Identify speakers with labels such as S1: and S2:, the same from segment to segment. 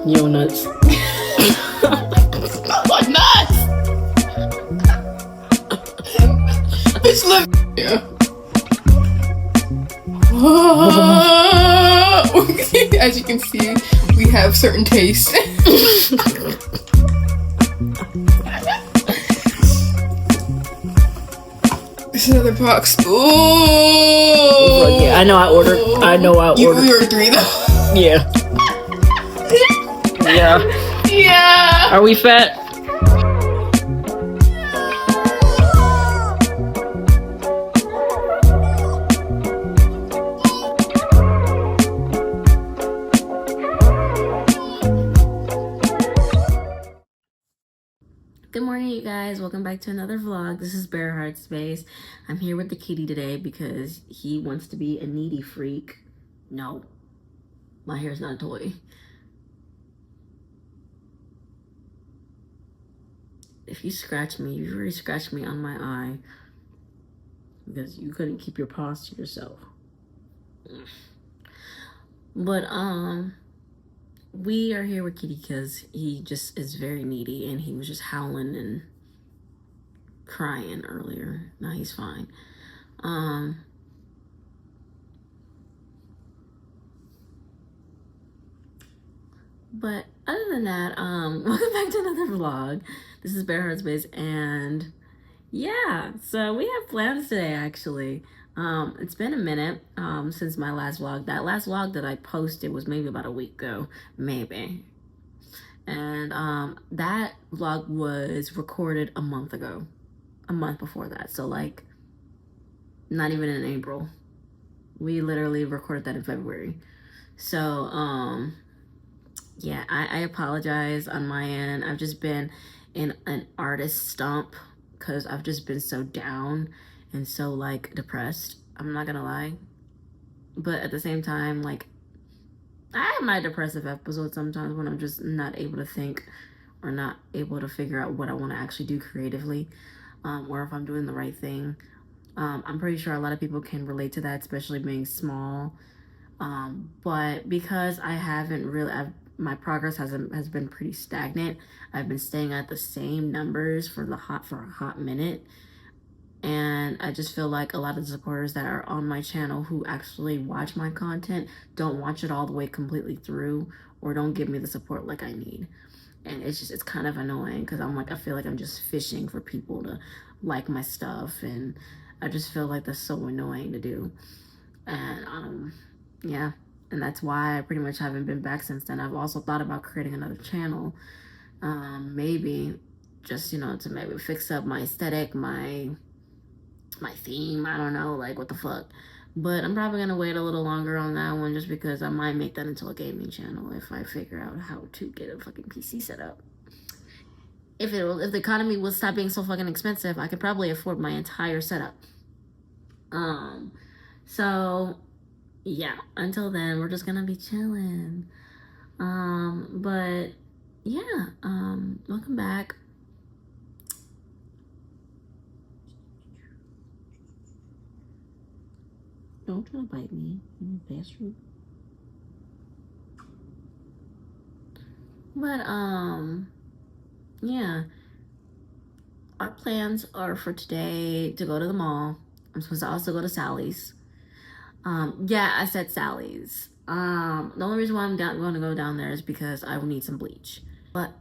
S1: Yo nuts.
S2: Smells like nuts. Bitch, live. Yeah. As you can see, we have certain tastes. There's another box. Ooh.
S1: Yeah, I know I ordered.
S2: You ordered 3 though.
S1: Yeah. Yeah.
S2: Yeah.
S1: Are we fat? Good morning, you guys. Welcome back to another vlog. This is Bareheartspace. I'm here with the kitty today because he wants to be a needy freak. No, my hair's not a toy. If you scratch me, you've already scratched me on my eye because you couldn't keep your paws to yourself. But we are here with Kitty because he just is very needy and he was just howling and crying earlier. Now he's fine. But other than that, welcome back to another vlog. This is Bareheartspace, and yeah, so we have plans today actually. It's been a minute since my last vlog. That last vlog that I posted was maybe about a week ago, maybe. And that vlog was recorded a month ago, a month before that. So like, not even in April. We literally recorded that in February. So yeah, I apologize on my end. I've just been in an artist stump because I've just been so down and so like depressed. I'm not gonna lie. But at the same time, like, I have my depressive episodes sometimes when I'm just not able to think or not able to figure out what I want to actually do creatively, or if I'm doing the right thing. I'm pretty sure a lot of people can relate to that, especially being small. But because I haven't really, my progress has been pretty stagnant. I've been staying at the same numbers for a hot minute. And I just feel like a lot of the supporters that are on my channel who actually watch my content don't watch it all the way completely through or don't give me the support like I need. And it's kind of annoying because I feel like I'm just fishing for people to like my stuff. And I just feel like that's so annoying to do. And yeah, and that's why I pretty much haven't been back since then. I've also thought about creating another channel, maybe just, to maybe fix up my aesthetic, my theme. I don't know, like, what the fuck. But I'm probably gonna wait a little longer on that one just because I might make that into a gaming channel if I figure out how to get a fucking PC set up. If the economy will stop being so fucking expensive, I could probably afford my entire setup. So yeah, until then, we're just gonna be chilling. But yeah, welcome back. Don't try to bite me, you bastard. But yeah, our plans are for today to go to the mall. I'm supposed to also go to Sally's. Yeah, I said Sally's. The only reason why I'm going to go down there is because I will need some bleach. But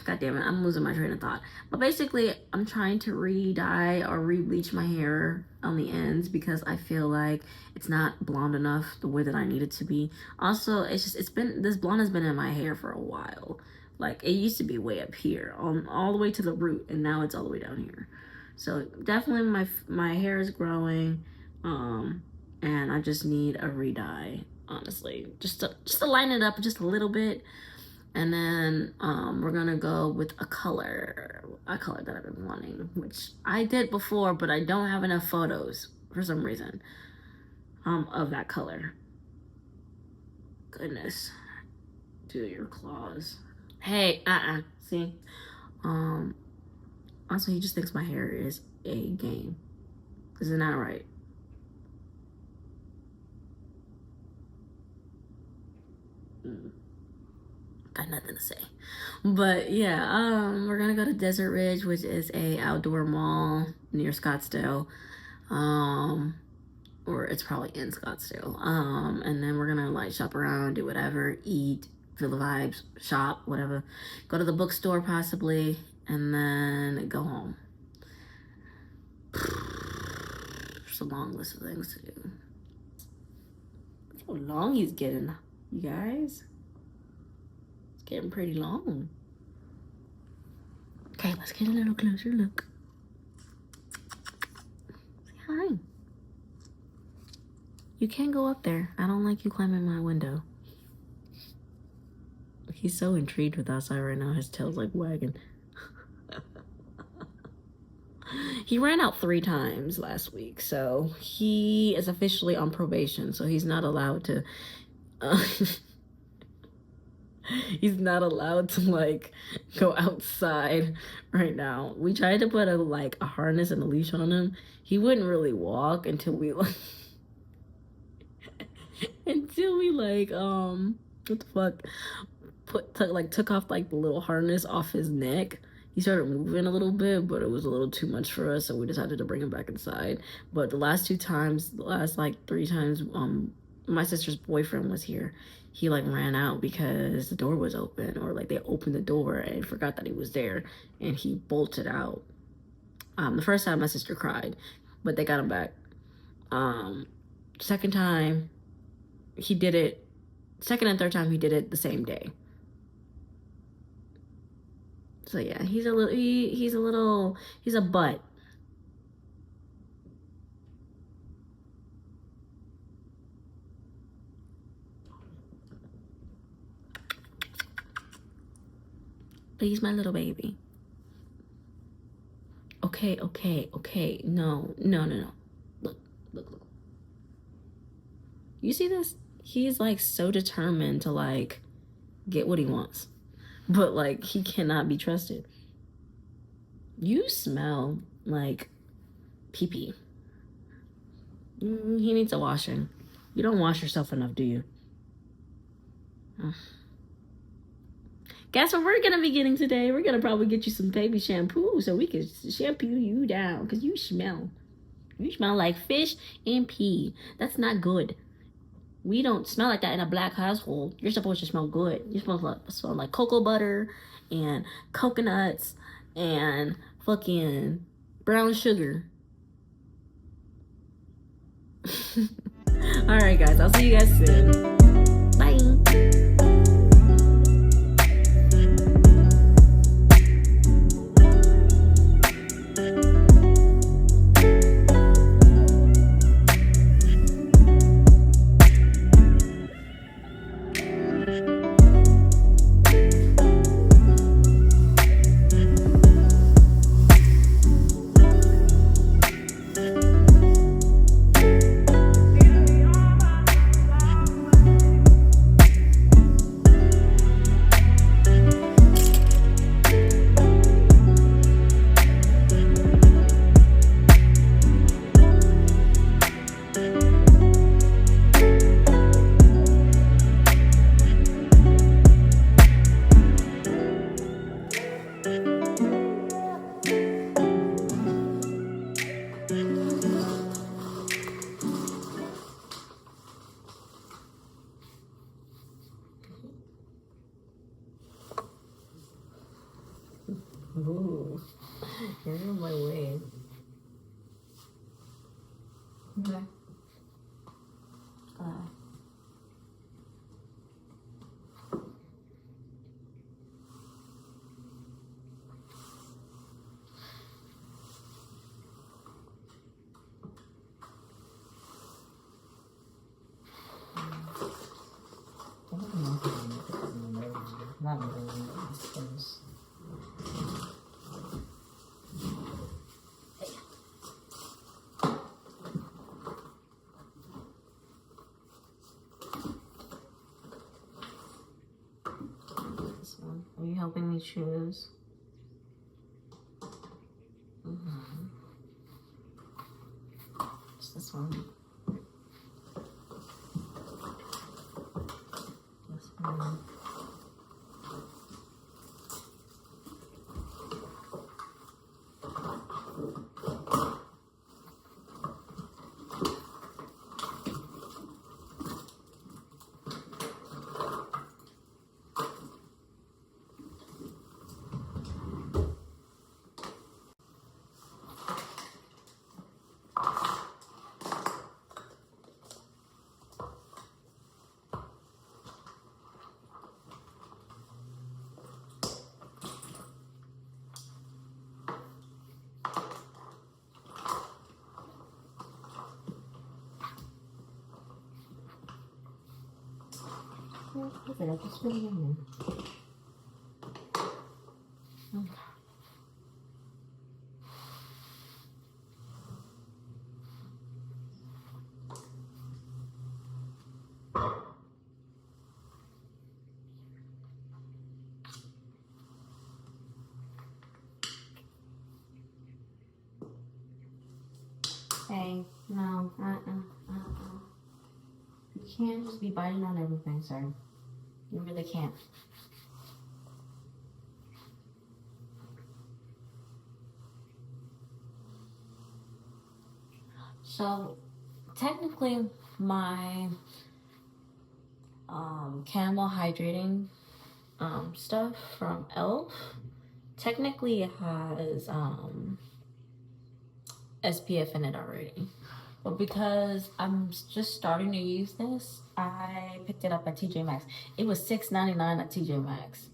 S1: God damn it, I'm losing my train of thought. But basically, I'm trying to re-dye or re-bleach my hair on the ends because I feel like it's not blonde enough the way that I need it to be. Also, this blonde has been in my hair for a while. Like, it used to be way up here, all the way to the root, and now it's all the way down here. So definitely my hair is growing, and I just need a re-dye, honestly, just to line it up just a little bit. And then we're gonna go with a color that I've been wanting, which I did before, but I don't have enough photos for some reason of that color. Goodness, do your claws. Hey, see. Also, he just thinks my hair is a game. Isn't that right? got nothing to say. But yeah, we're gonna go to Desert Ridge, which is a outdoor mall near Scottsdale. Or it's probably in Scottsdale. And then we're gonna like shop around, do whatever, eat, feel the vibes, shop, whatever. Go to the bookstore possibly, and then go home. It's a long list of things to do. Look how long he's getting, you guys. It's getting pretty long. Okay, let's get a little closer look. Say hi. You can't go up there. I don't like you climbing my window. He's so intrigued with outside right now. His tail's like wagging. He ran out 3 times last week, so he is officially on probation. So he's not allowed to. He's not allowed to like go outside right now. We tried to put a harness and a leash on him. He wouldn't really walk until we like what the fuck, took off like the little harness off his neck. He started moving a little bit, but it was a little too much for us, so we decided to bring him back inside. But the last 3 times my sister's boyfriend was here, he like ran out because the door was open, or like they opened the door and forgot that he was there, and he bolted out. The first time my sister cried, but they got him back. Second time he did it, second and third time he did it the same day. So yeah, he's a butt. But he's my little baby. Okay. No. Look. You see this? He's like so determined to like get what he wants. But like he cannot be trusted. You smell like pee-pee. He needs a washing. You don't wash yourself enough, do you? Guess what we're gonna be getting today? We're gonna probably get you some baby shampoo so we can shampoo you down, because you smell like fish and pee. That's not good. We don't smell like that in a black household. You're supposed to smell good. You're supposed to smell like cocoa butter and coconuts and fucking brown sugar. All right, guys. I'll see you guys soon. Bye. Ooh, you're in my way. Okay. Not really. This one. Are you helping me choose? It's this one. This one. That's it. Just put it in there. Okay. Hey, no, you can't just be biting on everything, sir. You really can't. So, technically, my camel hydrating stuff from Elf technically has SPF in it already. But because I'm just starting to use this, I picked it up at TJ Maxx. It was $6.99 at TJ Maxx.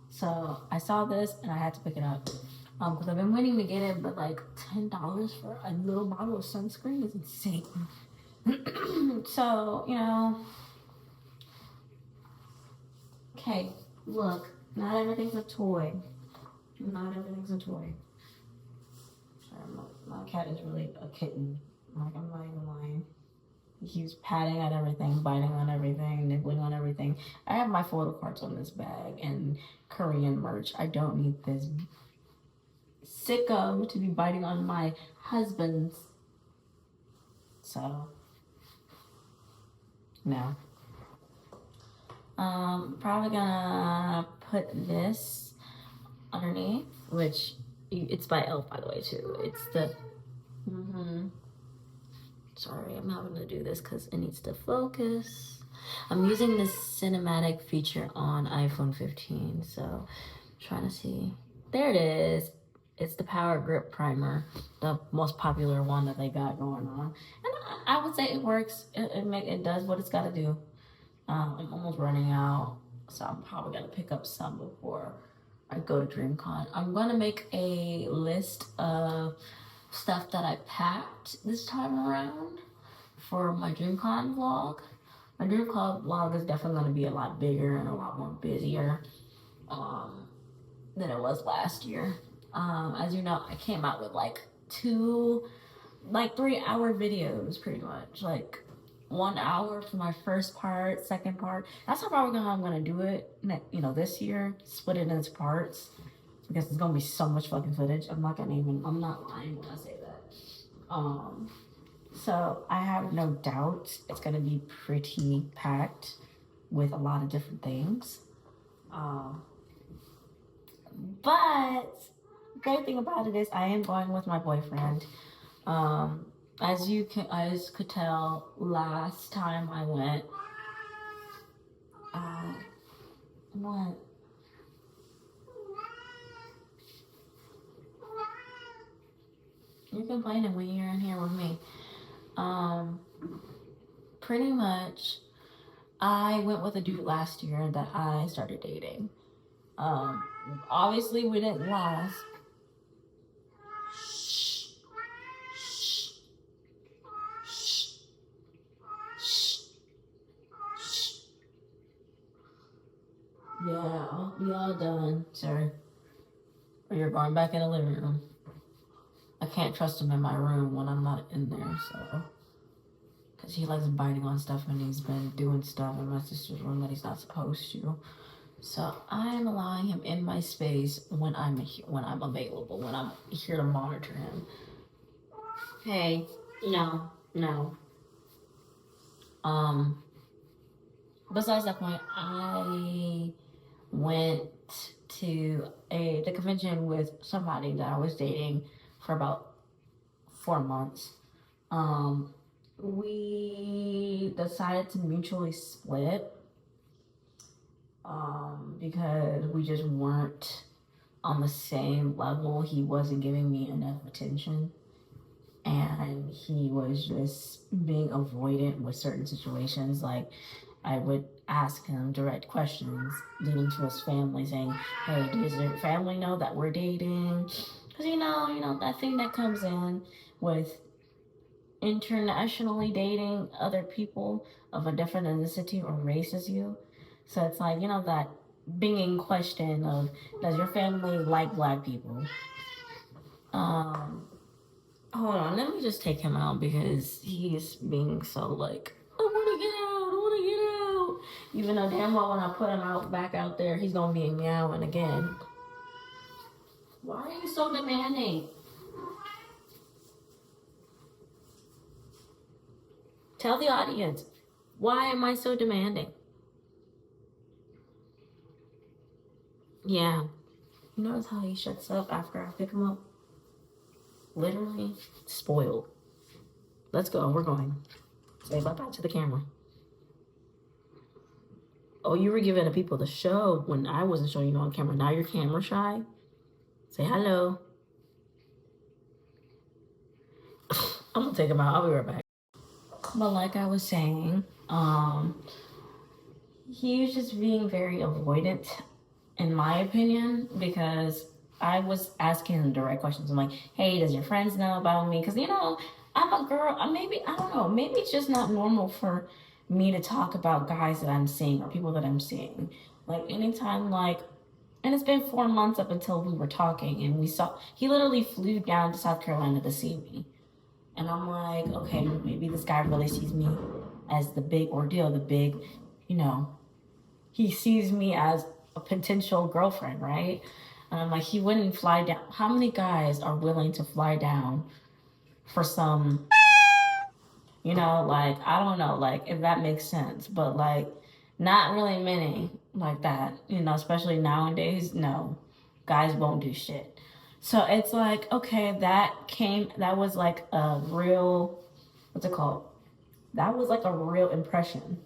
S1: So I saw this and I had to pick it up. Because I've been waiting to get it, but like $10 for a little bottle of sunscreen is insane. So, okay, look, not everything's a toy. Not everything's a toy. Sorry, my cat is really a kitten. Like, I'm not even lying. He's patting at everything, biting on everything, nibbling on everything. I have my photo cards on this bag and Korean merch. I don't need this sicko to be biting on my husband's. So, no. Probably gonna put this underneath, which it's by Elf, by the way, too. It's the. Sorry, I'm having to do this because it needs to focus. I'm using this cinematic feature on iPhone 15, so trying to see. There it is. It's the Power Grip Primer, the most popular one that they got going on. And I would say it works. It does what it's got to do. I'm almost running out, so I'm probably going to pick up some before I go to DreamCon. I'm going to make a list of stuff that I packed this time around for my DreamCon vlog. My DreamCon vlog is definitely going to be a lot bigger and a lot more busier than it was last year. As you know, I came out with like 3-hour videos pretty much. Like 1 hour for my first part, second part. That's probably how I'm going to do it, this year. Split it into parts because it's going to be so much fucking footage. I'm not lying when I say that. So I have no doubt it's going to be pretty packed with a lot of different things. But great thing about it is I am going with my boyfriend. As you could tell, last time I went, what? You're complaining when you're in here with me. Pretty much, I went with a dude last year that I started dating. Obviously we didn't last. Yeah, we all done, sir. Or you're going back in the living room. I can't trust him in my room when I'm not in there, so. Because he likes biting on stuff and he's been doing stuff in my sister's room that he's not supposed to. So I'm allowing him in my space when I'm available, when I'm here to monitor him. Hey, no. Besides that point, I went to the convention with somebody that I was dating for about 4 months. We decided to mutually split because we just weren't on the same level. He wasn't giving me enough attention, and he was just being avoidant with certain situations. Like, I would ask him direct questions leading to his family, saying, hey, does your family know that we're dating? Because, that thing that comes in with internationally dating other people of a different ethnicity or race as you. So it's like, that being in question of, does your family like black people? Um, Hold on, let me just take him out because he's being so like, I want to get out, I want to get out. Even though damn well when I put him out back out there, he's gonna be meowing again. Why are you so demanding? Tell the audience, why am I so demanding? Yeah, you notice how he shuts up after I pick him up? Literally spoiled. Let's go, we're going. Say bye bye to the camera. Oh, you were giving the people the show when I wasn't showing you on camera. Now you're camera shy. Say hello. I'm gonna take him out. I'll be right back. But like I was saying, he was just being very avoidant, in my opinion, because I was asking him direct questions. I'm like, hey, does your friends know about me? Because, I'm a girl. Maybe, I don't know, maybe it's just not normal for me to talk about guys that I'm seeing or people that I'm seeing. Like, anytime, and it's been 4 months up until we were talking, and he literally flew down to South Carolina to see me. And I'm like, okay, maybe this guy really sees me as the big ordeal, the big, you know, he sees me as a potential girlfriend, right? And I'm like, he wouldn't fly down. How many guys are willing to fly down for some, I don't know, if that makes sense, but not really many like that, especially nowadays. No, guys won't do shit. So it's like, okay, that was like a real, what's it called? That was like a real impression.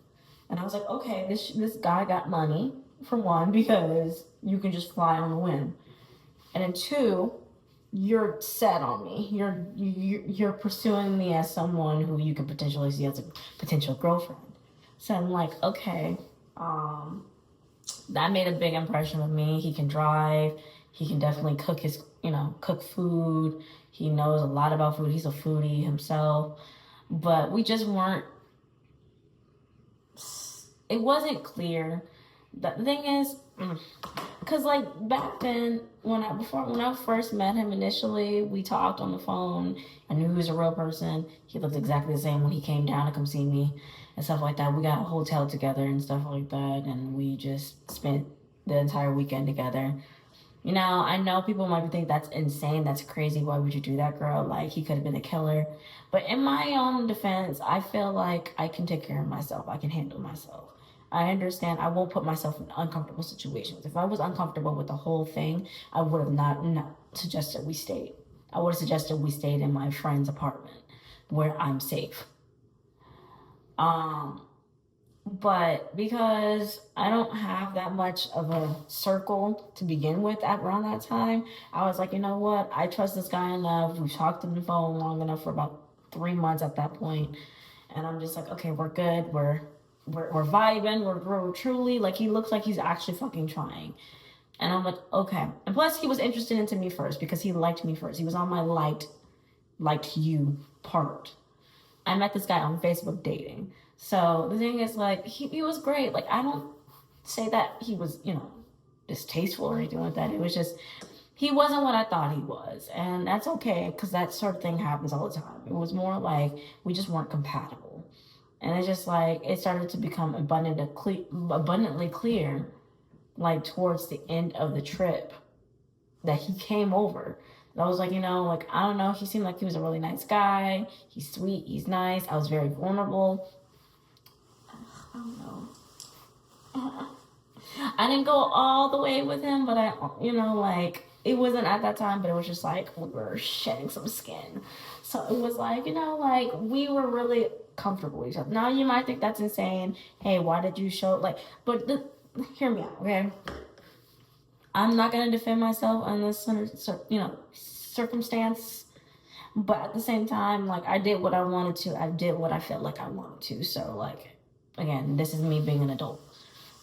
S1: And I was like, okay, this guy got money, for one, because you can just fly on the whim. And then two, you're set on me. You're pursuing me as someone who you can potentially see as a potential girlfriend. So I'm like, okay, that made a big impression with me. He can drive. He can definitely cook food. He knows a lot about food. He's a foodie himself. But we just weren't. It wasn't clear. The thing is, because back then when I first met him initially, we talked on the phone. I knew he was a real person. He looked exactly the same when he came down to come see me and stuff like that. We got a hotel together and stuff like that, and we just spent the entire weekend together. I know people might think that's insane, that's crazy. Why would you do that, girl? Like, he could have been a killer. But in my own defense, I feel like I can take care of myself. I can handle myself. I understand I won't put myself in uncomfortable situations. If I was uncomfortable with the whole thing, I would have not suggested we stayed. I would have suggested we stayed in my friend's apartment where I'm safe. But because I don't have that much of a circle to begin with around that time, I was like, you know what? I trust this guy enough. We've talked on the phone long enough for about 3 months at that point, and I'm just like, okay, we're good. We're vibing. We're truly he looks like he's actually fucking trying. And I'm like, okay. And plus, he was interested into me first because he liked me first. He was on my liked you part. I met this guy on Facebook dating. So the thing is, he was great. I don't say that he was, distasteful or anything like that. It was just, he wasn't what I thought he was. And that's okay, because that sort of thing happens all the time. It was more like we just weren't compatible. And it's just it started to become abundantly clear, towards the end of the trip that he came over. I was like, I don't know. He seemed like he was a really nice guy. He's sweet. He's nice. I was very vulnerable. I don't know. I didn't go all the way with him, but it wasn't at that time, but it was just we were shedding some skin. So it was we were really comfortable with each other. Now you might think that's insane. Hey, why did you show, hear me out, okay? I'm not gonna defend myself in this, circumstance, but at the same time, I did what I wanted to. I did what I felt like I wanted to. So, again, this is me being an adult.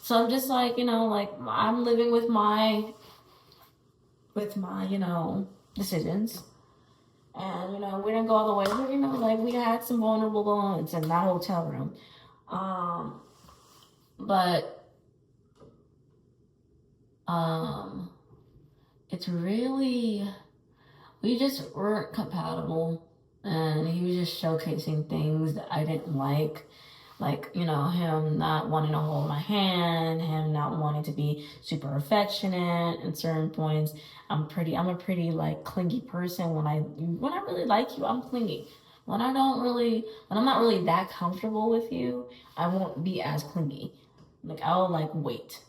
S1: So I'm just I'm living with my decisions, And, we didn't go all the way, but, like, we had some vulnerable moments in that hotel room. But, um, it's really, we just weren't compatible. And he was just showcasing things that I didn't like, him not wanting to hold my hand, him not wanting to be super affectionate at certain points. I'm a pretty like clingy person. When I really like you, I'm clingy. When I'm not really that comfortable with you, I won't be as clingy. Like I'll like wait.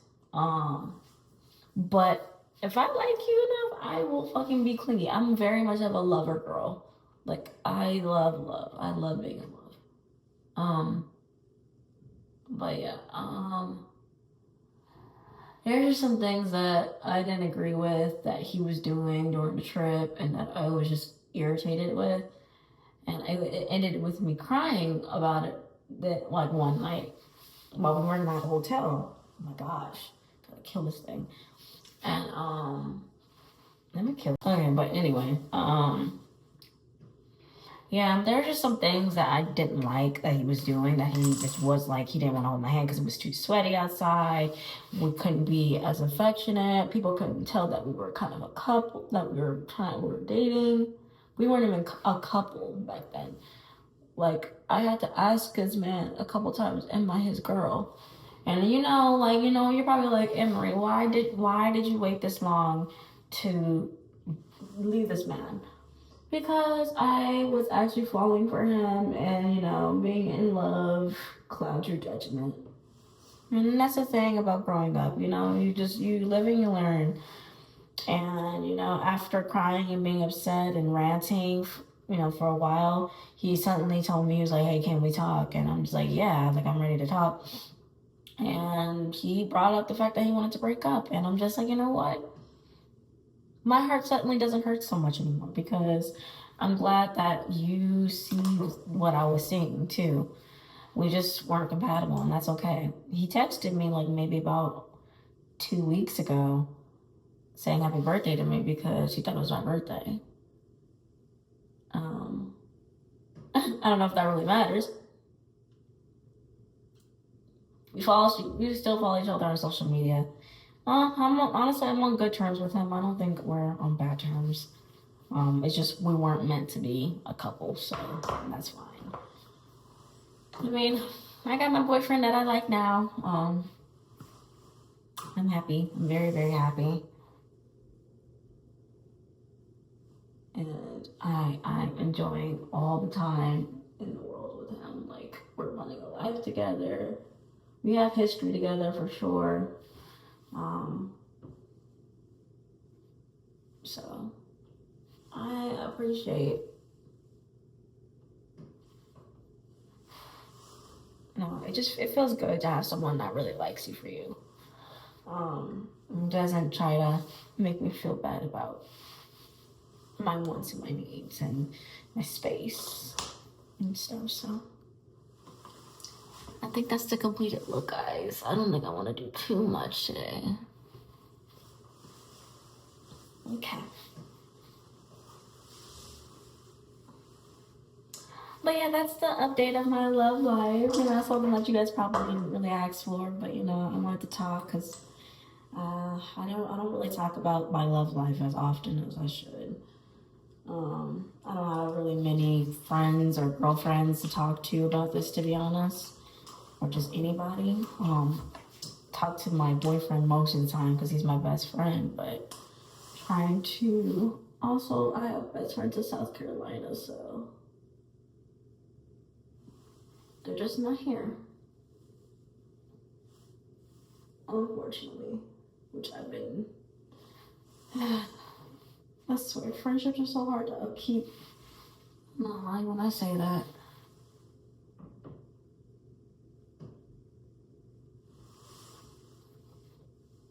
S1: But if I like you enough, I will fucking be clingy. I'm very much of a lover girl. Like I love love. I love being in love. But yeah, there's just some things that I didn't agree with that he was doing during the trip, and that I was just irritated with, and it ended with me crying about it. That like one night while we were in that hotel. Oh my gosh, gotta kill this thing. And let me kill. Okay, but anyway, yeah, there are just some things that I didn't like that he was doing, that he just was like, he didn't want to hold my hand because it was too sweaty outside. We couldn't be as affectionate. People couldn't tell that we were kind of a couple, that we were dating. We weren't even a couple back then. Like, I had to ask his man a couple times, am I his girl? And you're probably like, Emery, why did you wait this long to leave this man? Because I was actually falling for him, and being in love clouds your judgment. And that's the thing about growing up, you live and you learn. And after crying and being upset and ranting, for a while, he suddenly told me, he was like, hey, can we talk? And I'm just like, yeah, like I'm ready to talk. And he brought up the fact that he wanted to break up, and I'm just like, you know what, my heart suddenly doesn't hurt so much anymore, because I'm glad that you see what I was seeing too. We just weren't compatible, and that's okay. He texted me like maybe about 2 weeks ago saying happy birthday to me because he thought it was my birthday. Um, I don't know if that really matters. We still follow each other on social media. I'm on good terms with him. I don't think we're on bad terms. It's just we weren't meant to be a couple, so that's fine. I mean, I got my boyfriend that I like now. I'm happy. I'm very, very happy. And I'm enjoying all the time in the world with him. Like, we're running a life together. We have history together for sure. So I appreciate, it feels good to have someone that really likes you for you. Doesn't try to make me feel bad about my wants and my needs and my space and stuff. So I think that's the completed look, guys. I don't think I want to do too much today. Okay. But yeah, that's the update of my love life. That's something that you guys probably didn't really ask for, but I wanted to talk because I don't really talk about my love life as often as I should. I don't have really many friends or girlfriends to talk to about this, to be honest, or just anybody. Talk to my boyfriend most of the time because he's my best friend, but trying to also, I have best friends in South Carolina, so they're just not here, unfortunately, which I've been. I swear, friendships are so hard to upkeep. I'm not lying when I say that.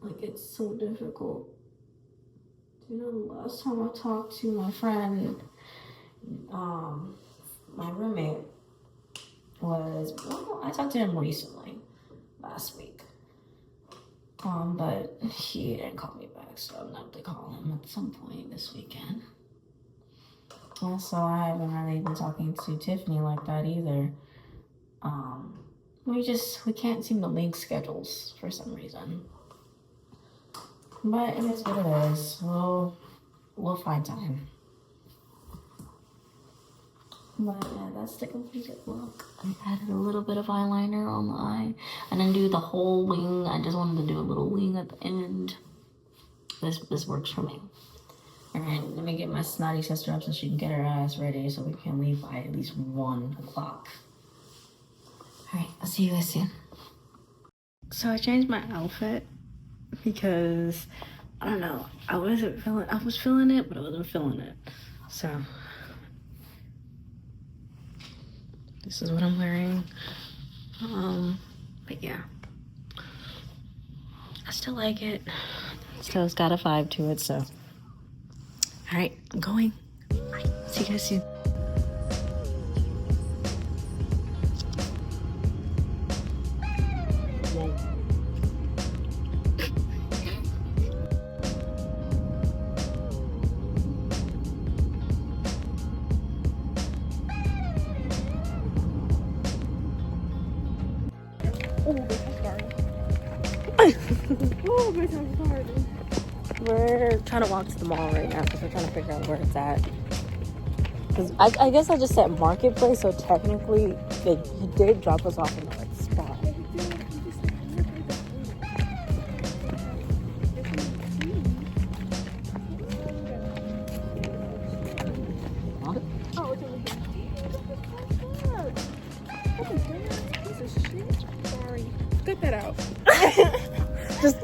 S1: Like, it's so difficult. The last time I talked to my friend, my roommate I talked to him recently, last week. But he didn't call me back, so I'm gonna have to call him at some point this weekend. Yeah, so I haven't really been talking to Tiffany like that either. We can't seem to link schedules for some reason. But it is what it is. We'll find time. But yeah, that's the completed look. I added a little bit of eyeliner on the eye. I didn't do the whole wing. I just wanted to do a little wing at the end. This works for me. Alright, let me get my snotty sister up so she can get her ass ready so we can leave by at least 1 o'clock. Alright, I'll see you guys soon. So I changed my outfit because I don't know. I was feeling it, but I wasn't feeling it. So this is what I'm wearing. But yeah. I still like it. So it's got a vibe to it, so. Alright, I'm going. Bye. See you guys soon.
S2: Oh, bitch, I'm sorry.
S1: We're trying to walk to the mall right now because we're trying to figure out where it's at. Because I guess I just said marketplace, so technically he did drop us off in the right spot.
S2: Oh, it's over here. Piece of shit. Sorry. Cut that out.
S1: Just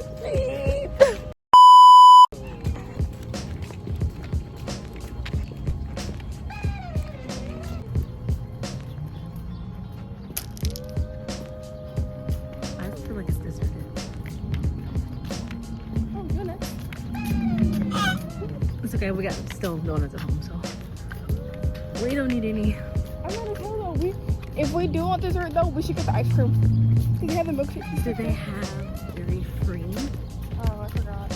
S1: I feel like it's deserted.
S2: Oh, goodness.
S1: It's okay, we got still donuts at home, so we don't need any.
S2: I'm not a though. If we do want dessert though, we should get the ice cream. Can you have the milkshake?
S1: Do they have dairy free?
S2: Oh, I forgot.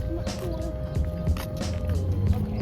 S2: I'm not sure. Okay.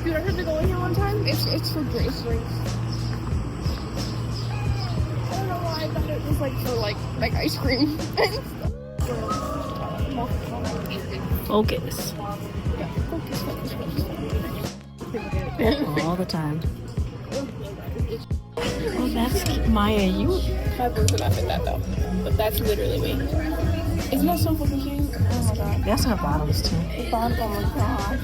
S2: Dude, I heard to go in here one time. It's for Grace drinks. I don't know why I thought it was like for like ice cream.
S1: Focus. All the time. Oh, that's Maya. You.
S2: My boobs are not fit that though. But that's literally me. Isn't that so fucking cute? Oh my god.
S1: That's her bottoms too.
S2: The bottom, oh my god.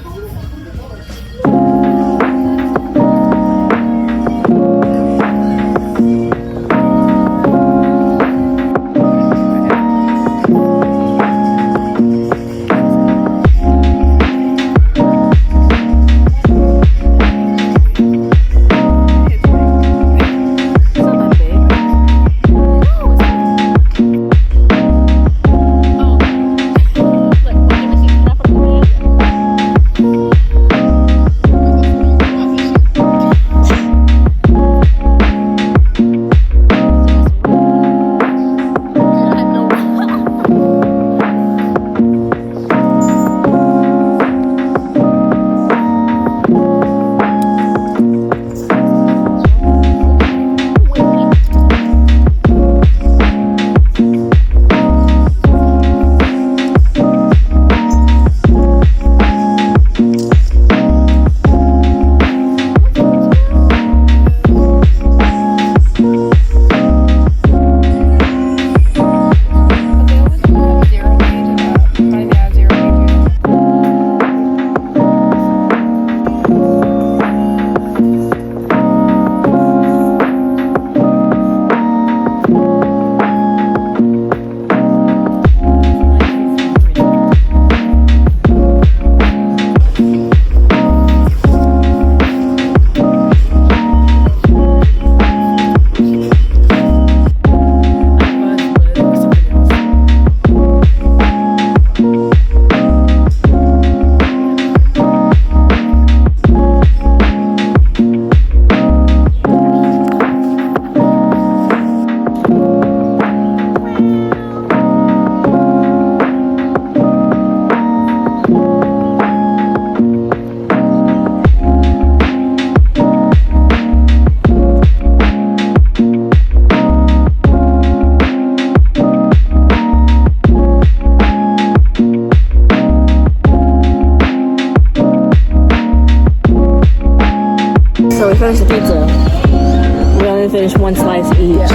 S1: finish one slice each.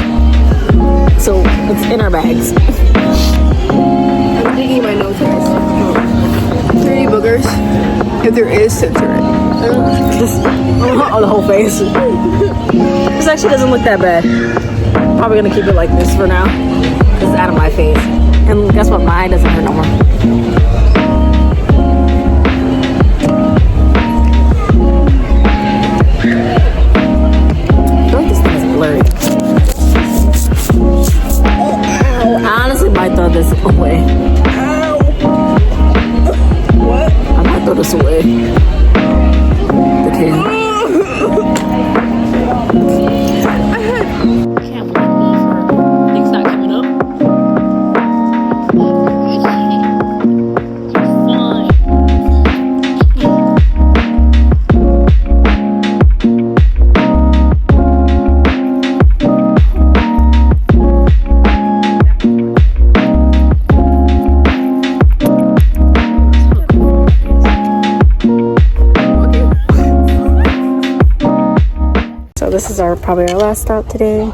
S1: So it's in our bags.
S2: I'm digging my nose hairs. Are there any boogers? If there is, censor it.
S1: On the whole face. This actually doesn't look that bad. Probably gonna keep it like this for now. This is out of my face. And guess what? My eye doesn't hurt no more. I feel like this thing is blurry. I honestly might throw this away.
S2: What?
S1: I might throw this away. The kid. Can't believe things not coming up. So this is probably our last stop today,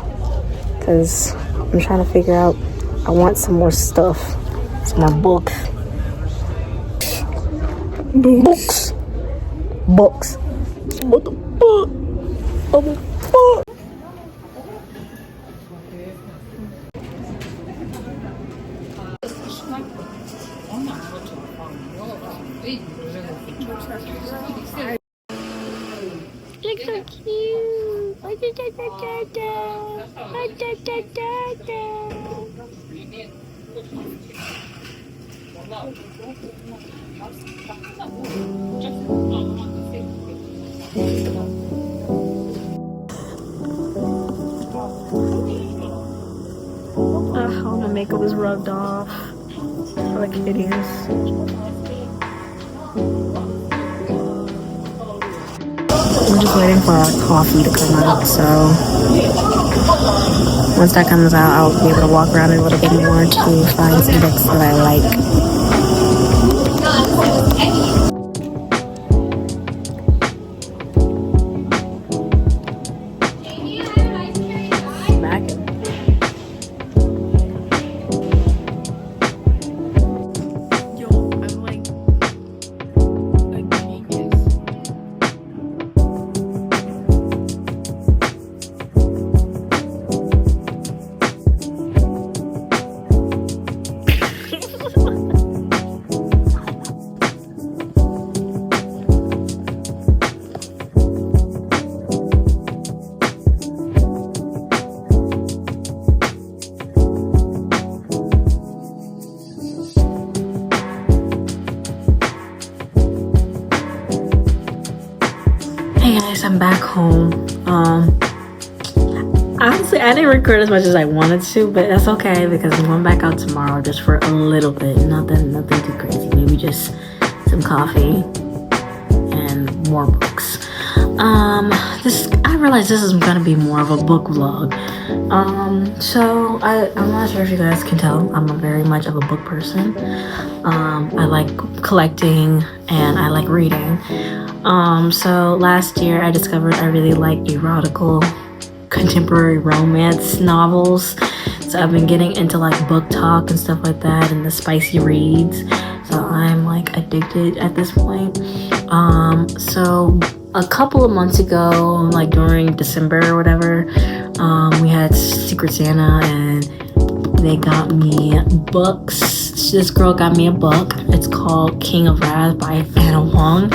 S1: because I'm trying to figure out, I want some more stuff, some more books. Books. What the fuck? What the fuck? You're so cute. All my makeup is rubbed off. I like hideous. I'm just waiting for our coffee to come out, so once that comes out, I'll be able to walk around a little bit more to find some books that I like. Hey guys, I'm back home. Honestly, I didn't record as much as I wanted to, but that's okay because I'm going back out tomorrow just for a little bit. Nothing too crazy. Maybe just some coffee and more books. I realized this is gonna be more of a book vlog. So I'm not sure if you guys can tell, I'm very much of a book person. I like collecting and I like reading. So last year I discovered I really like erotical contemporary romance novels. So I've been getting into like book talk and stuff like that and the spicy reads. So I'm like addicted at this point. So a couple of months ago, like during December or whatever, we had Secret Santa and they got me books. This girl got me a book. It's called King of Wrath by Anna Wong.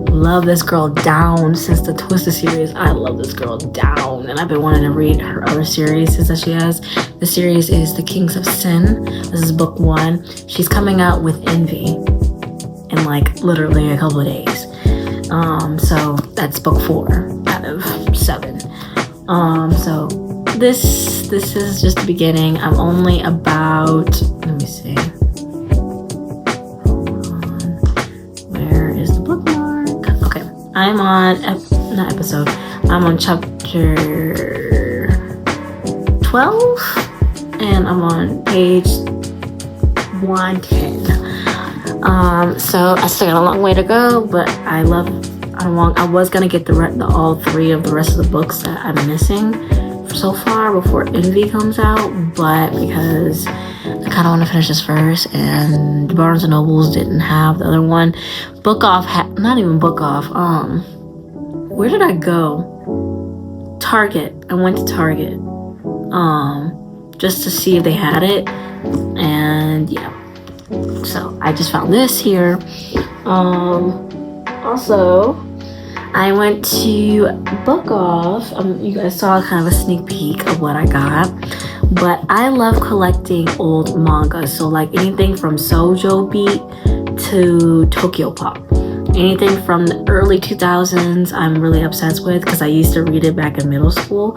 S1: Love this girl down since the Twisted series. I love this girl down, and I've been wanting to read her other series that she has. The series is The Kings of Sin. This is book 1. She's coming out with Envy in like literally a couple of days. So that's book 4 out of 7. So this is just the beginning. I'm only about, let me see. I'm on, I'm on chapter 12 and I'm on page 110. So I still got a long way to go, but I was gonna get all 3 of the rest of the books that I'm missing so far before Envy comes out, but because I kind of want to finish this first, and Barnes and Nobles didn't have the other one. Book Off, not even Book Off. Where did I go? Target. I went to Target, just to see if they had it, and yeah. So I just found this here. Also, I went to Book Off. You guys saw kind of a sneak peek of what I got. But I love collecting old manga. So like anything from Shoujo Beat to Tokyo Pop. Anything from the early 2000s I'm really obsessed with because I used to read it back in middle school.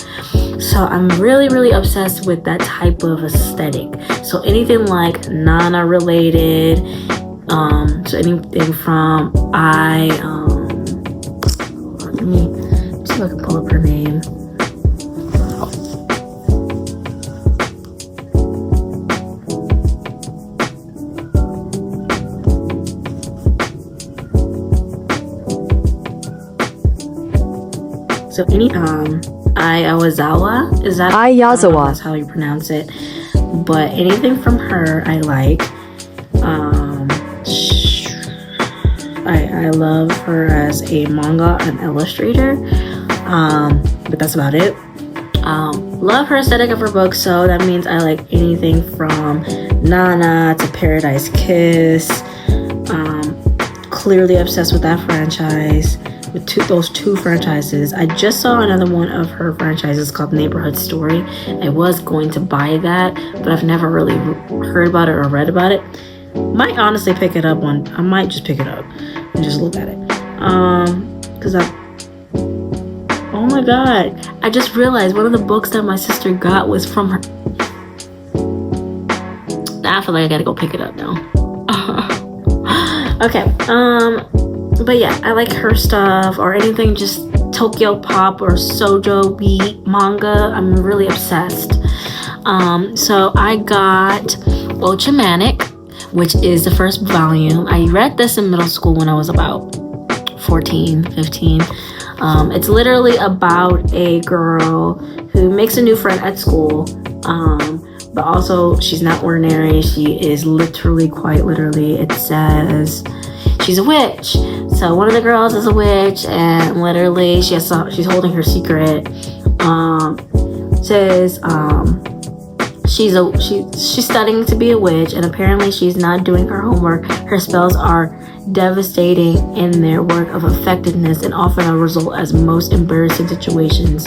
S1: So I'm really, really obsessed with that type of aesthetic. So anything like Nana related. So anything from let me see if I can pull up her name. So any Ayazawa, is that
S2: Ayazawa.
S1: That's how you pronounce it. But anything from her I like. I love her as a manga and illustrator. But that's about it. Love her aesthetic of her books, so that means I like anything from Nana to Paradise Kiss. Clearly obsessed with that franchise. With those two franchises. I just saw another one of her franchises called Neighborhood Story. I was going to buy that, but I've never really heard about it or read about it. Might honestly pick it up I might just pick it up and just look at it. Oh my god, I just realized one of the books that my sister got was from her. I feel like I gotta go pick it up now. Okay, but yeah, I like her stuff or anything just Tokyo Pop or Shoujo Beat manga. I'm really obsessed. So I got Ochimanic, which is the first volume. I read this in middle school when I was about 14, 15. It's literally about a girl who makes a new friend at school, but also she's not ordinary. She is literally, quite literally, it says she's a witch. So one of the girls is a witch, and literally she's holding her secret. Says she's studying to be a witch, and apparently she's not doing her homework. Her spells are devastating in their work of effectiveness and often a result as most embarrassing situations.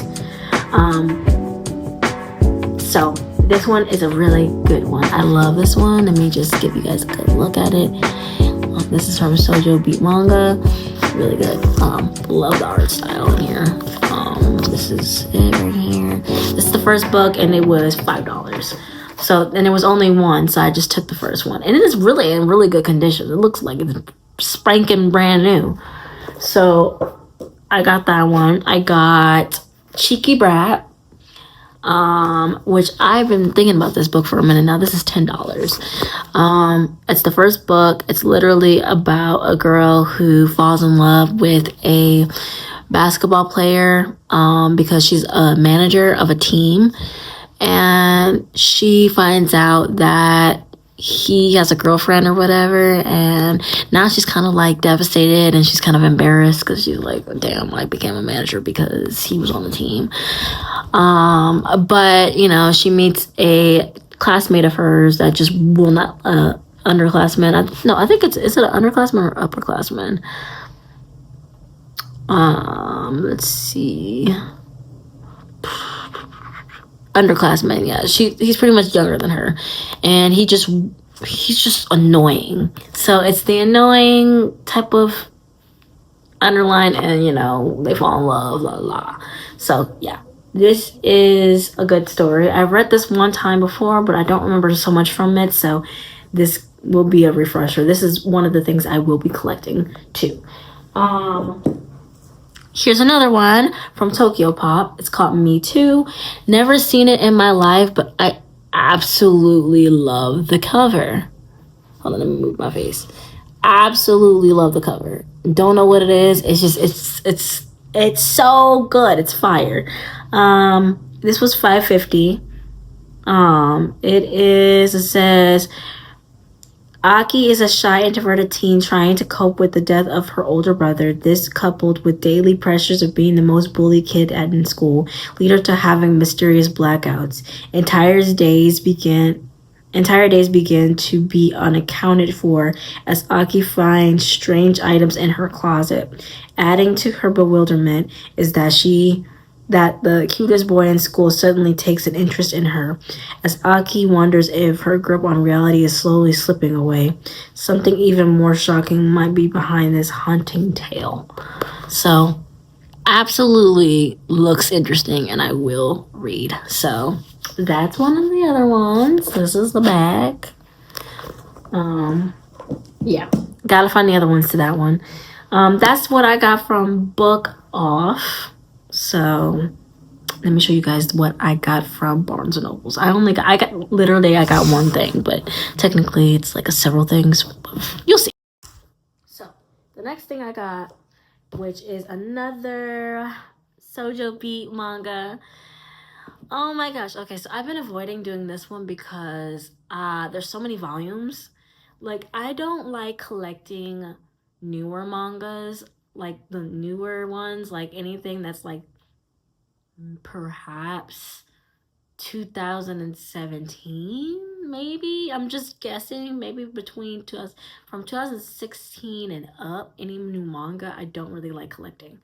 S1: So this one is a really good one. I love this one. Let me just give you guys a good look at it. This is from Shoujo Beat Manga. Really good. Love the art style in here. This is it right here. This is the first book, and it was $5. So, and it was only one, so I just took the first one. And it is really in really good condition. It looks like it's spanking brand new. So, I got that one. I got Cheeky Brat, which I've been thinking about this book for a minute now. This is $10. It's the first book. It's literally about a girl who falls in love with a basketball player, because she's a manager of a team, and she finds out that he has a girlfriend or whatever, and now she's kind of like devastated, and she's kind of embarrassed because she's like, damn, I became a manager because he was on the team. But you know, she meets a classmate of hers that just will not, underclassman. I think is it an underclassman or upperclassman? Let's see. Underclassman, yeah. He's pretty much younger than her, and he's just annoying. So it's the annoying type of underline, and you know, they fall in love, la la. So yeah, this is a good story. I read this one time before, but I don't remember so much from it, so this will be a refresher. This is one of the things I will be collecting too. Here's another one from Tokyo Pop. It's called Me Too. Never seen it in my life, but I absolutely love the cover. Hold on, let me move my face. Absolutely love the cover. Don't know what it is. It's just it's so good. It's fire. This was $5.50. It says Aki is a shy, introverted teen trying to cope with the death of her older brother. This, coupled with daily pressures of being the most bullied kid in school, lead her to having mysterious blackouts. Entire days begin to be unaccounted for as Aki finds strange items in her closet. Adding to her bewilderment is that the cutest boy in school suddenly takes an interest in her, as Aki wonders if her grip on reality is slowly slipping away. Something even more shocking might be behind this haunting tale. So, absolutely looks interesting, and I will read. So, that's one of the other ones. This is the back. Yeah, gotta find the other ones to that one. That's what I got from Book Off. So let me show you guys what I got from Barnes and Nobles. I got one thing, but technically it's like several things. You'll see. So the next thing I got, which is another Sojo Beat manga. Oh my gosh. Okay, so I've been avoiding doing this one because there's so many volumes. Like, I don't like collecting newer mangas, like the newer ones, like anything that's like perhaps 2017, maybe. I'm just guessing, maybe from 2016 and up. Any new manga I don't really like collecting.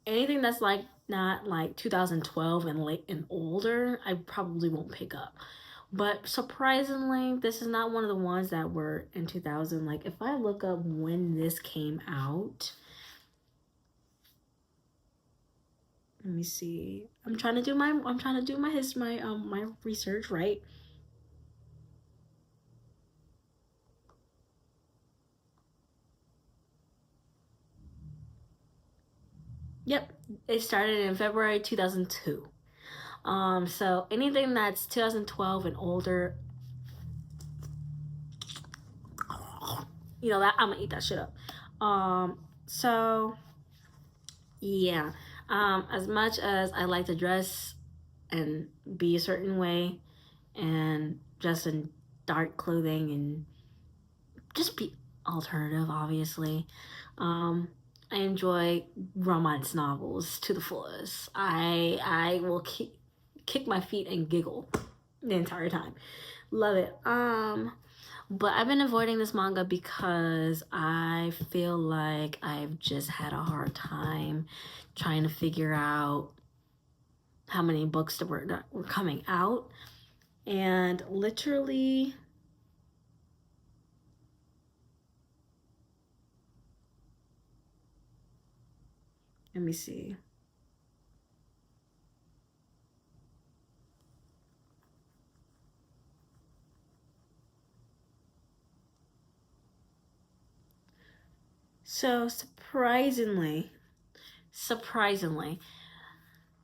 S1: Anything that's like not like 2012 and late and older, I probably won't pick up. But surprisingly, this is not one of the ones that were in 2000. Like, if I look up when this came out, let me see. I'm trying to do my my research, right? Yep, it started in February 2002. So anything that's 2012 and older, that I'm gonna eat that shit up. So yeah. As much as I like to dress and be a certain way and dress in dark clothing and just be alternative, obviously. I enjoy romance novels to the fullest. I will kick my feet and giggle the entire time. Love it. But I've been avoiding this manga because I feel like I've just had a hard time trying to figure out how many books that were coming out. And literally, let me see. So surprisingly,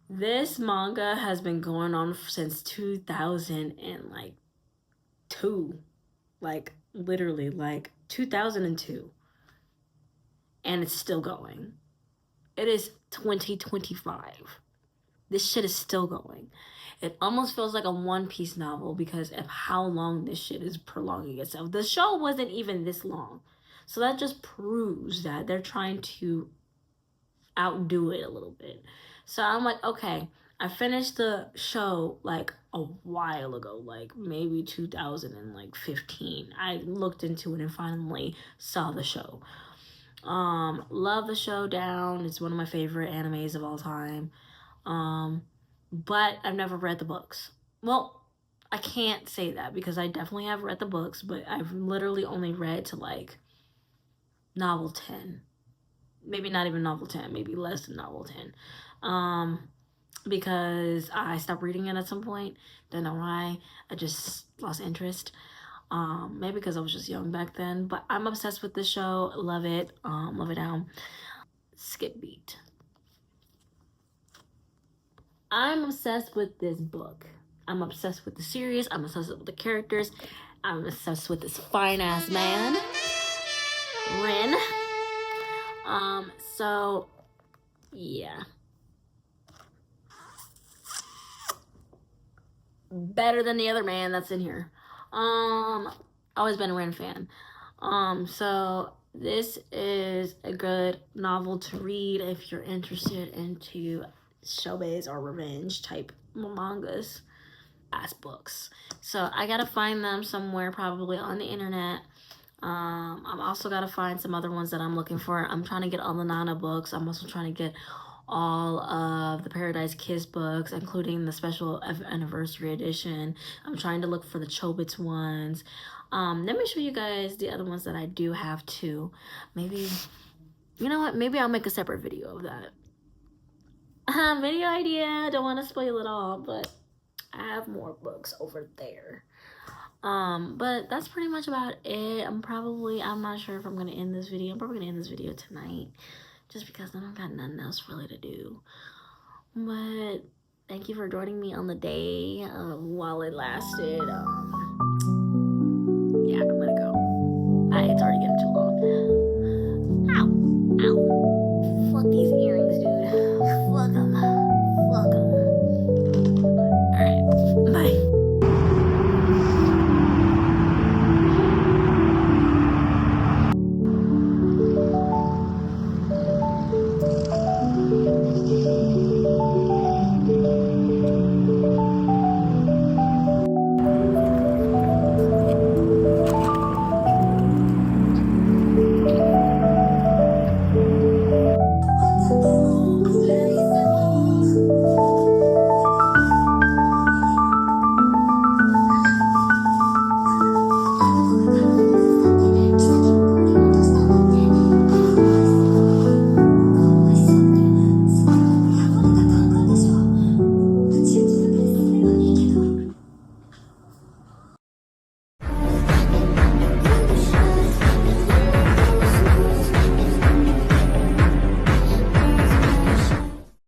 S1: this manga has been going on since 2002, like literally like 2002, and it's still going. It is 2025. This shit is still going. It almost feels like a One Piece novel because of how long this shit is prolonging itself. The show wasn't even this long. So that just proves that they're trying to outdo it a little bit. So I'm like, okay, I finished the show like a while ago, like maybe 2015. I looked into it and finally saw the show. Love the show down. It's one of my favorite animes of all time. Um, but I've never read the books. Well, I can't say that because I definitely have read the books, but I've literally only read to like novel 10. Maybe not even novel 10, maybe less than novel 10. Because I stopped reading it at some point. Don't know why. I just lost interest. Maybe because I was just young back then. But I'm obsessed with this show. Love it. Love it down. Skip beat. I'm obsessed with this book. I'm obsessed with the series. I'm obsessed with the characters. I'm obsessed with this fine ass man, Rin. So yeah. better than the other man that's in here. Always been a Ren fan. So this is a good novel to read if you're interested into showbiz or revenge type mangas as books. So I gotta find them somewhere, probably on the internet. I'm also gotta find some other ones that I'm looking for. I'm trying to get all the Nana books. I'm also trying to get all of the Paradise Kiss books, including the special anniversary edition. I'm trying to look for the Chobits ones. Let me show you guys the other ones that I do have too. Maybe, you know what? Maybe I'll make a separate video of that. Video idea. Don't want to spoil it all, but I have more books over there. But that's pretty much about it. I'm not sure if I'm gonna end this video. I'm probably gonna end this video tonight, just because I don't got nothing else really to do. But thank you for joining me on the day while it lasted.